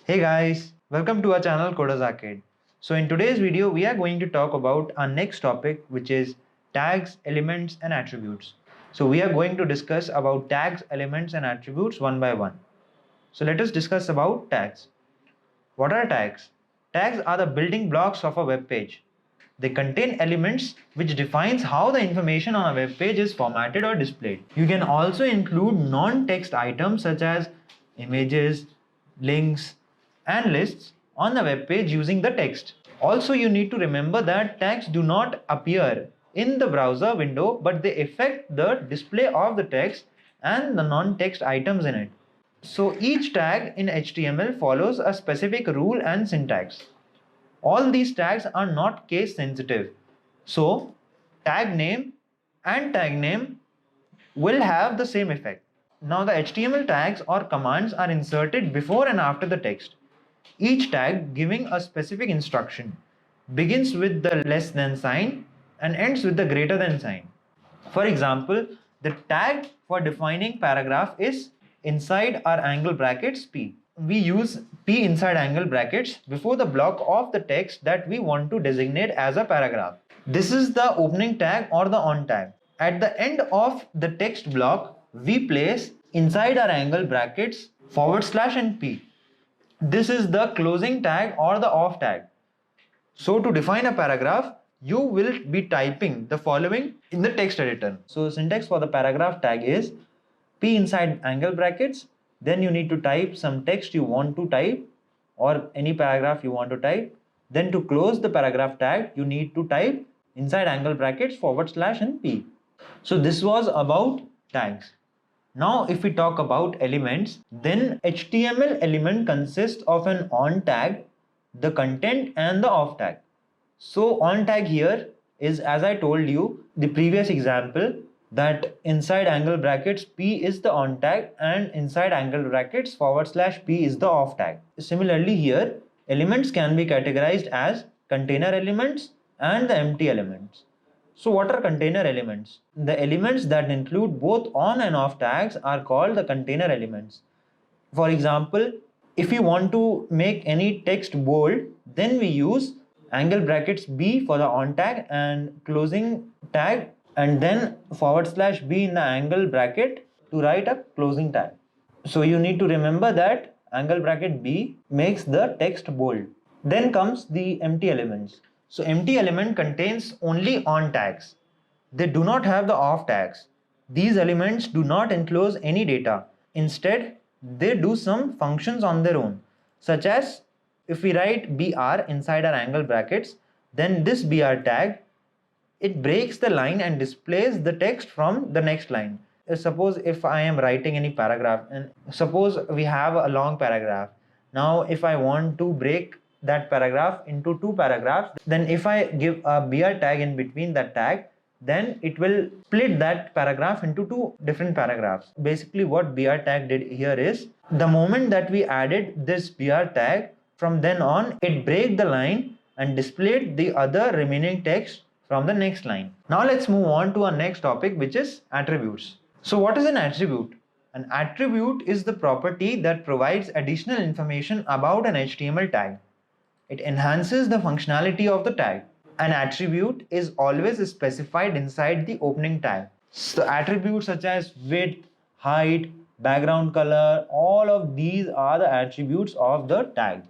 Hey guys, welcome to our channel Coders Arcade. So in today's video, we are going to talk about our next topic, which is tags, elements and attributes. So we are going to discuss about tags, elements and attributes one by one. So let us discuss about tags. What are tags? Tags are the building blocks of a web page. They contain elements which defines how the information on a web page is formatted or displayed. You can also include non-text items such as images, links, and lists on the web page using the text. Also, you need to remember that tags do not appear in the browser window, but they affect the display of the text and the non-text items in it. So each tag in HTML follows a specific rule and syntax. All these tags are not case sensitive. So tag name and tag name will have the same effect. Now the HTML tags or commands are inserted before and after the text. Each tag giving a specific instruction begins with the less than sign and ends with the greater than sign. For example, the tag for defining paragraph is inside our angle brackets P. We use P inside angle brackets before the block of the text that we want to designate as a paragraph. This is the opening tag or the on tag. At the end of the text block, we place inside our angle brackets / and P. This is the closing tag or the off tag. So to define a paragraph, you will be typing the following in the text editor. So syntax for the paragraph tag is P inside angle brackets. Then you need to type some text you want to type or any paragraph you want to type. Then to close the paragraph tag, you need to type inside angle brackets / and P. So this was about tags. Now if we talk about elements, then HTML element consists of an on tag, the content and the off tag. So on tag here is, as I told you the previous example, that inside angle brackets P is the on tag and inside angle brackets / P is the off tag. Similarly here, elements can be categorized as container elements and the empty elements. So what are container elements? The elements that include both on and off tags are called the container elements. For example, if you want to make any text bold, then we use angle brackets B for the on tag and closing tag and then / B in the angle bracket to write a closing tag. So you need to remember that angle bracket B makes the text bold. Then comes the empty elements. So empty element contains only on tags. They do not have the off tags. These elements do not enclose any data. Instead, they do some functions on their own, such as if we write BR inside our angle brackets, then this BR tag, it breaks the line and displays the text from the next line. Suppose if I am writing any paragraph and suppose we have a long paragraph. Now if I want to break that paragraph into two paragraphs, then if I give a BR tag in between that tag, then it will split that paragraph into two different paragraphs. Basically what BR tag did here is, the moment that we added this BR tag, from then on it break the line and displayed the other remaining text from the next line. Now let's move on to our next topic, which is attributes. So what is an attribute? An attribute is the property that provides additional information about an HTML tag. It enhances the functionality of the tag. An attribute is always specified inside the opening tag. So attributes such as width, height, background color, all of these are the attributes of the tag.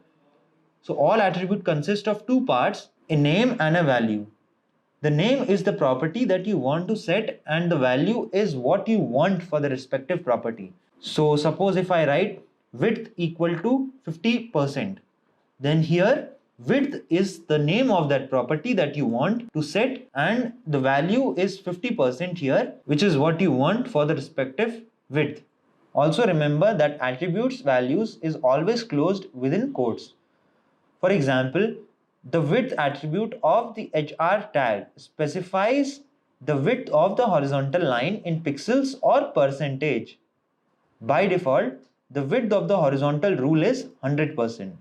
So all attribute consist of two parts, a name and a value. The name is the property that you want to set and the value is what you want for the respective property. So suppose if I write width equal to 50%, then here width is the name of that property that you want to set and the value is 50% here, which is what you want for the respective width. Also remember that attributes values is always closed within quotes. For example, the width attribute of the HR tag specifies the width of the horizontal line in pixels or percentage. By default, the width of the horizontal rule is 100%.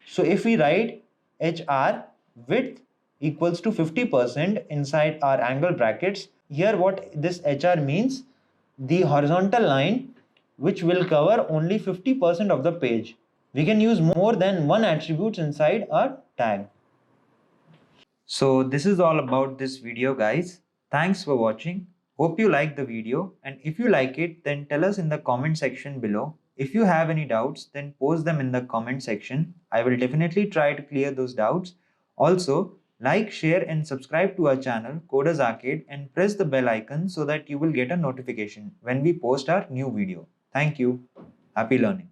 So if we write HR width equals to 50% inside our angle brackets, here what this HR means, the horizontal line which will cover only 50% of the page, we can use more than one attributes inside our tag. So this is all about this video, guys. Thanks for watching. Hope you like the video, and if you like it, then tell us in the comment section below. If you have any doubts, then post them in the comment section. I will definitely try to clear those doubts. Also, like, share and subscribe to our channel Coders Arcade and press the bell icon so that you will get a notification when we post our new video. Thank you. Happy learning.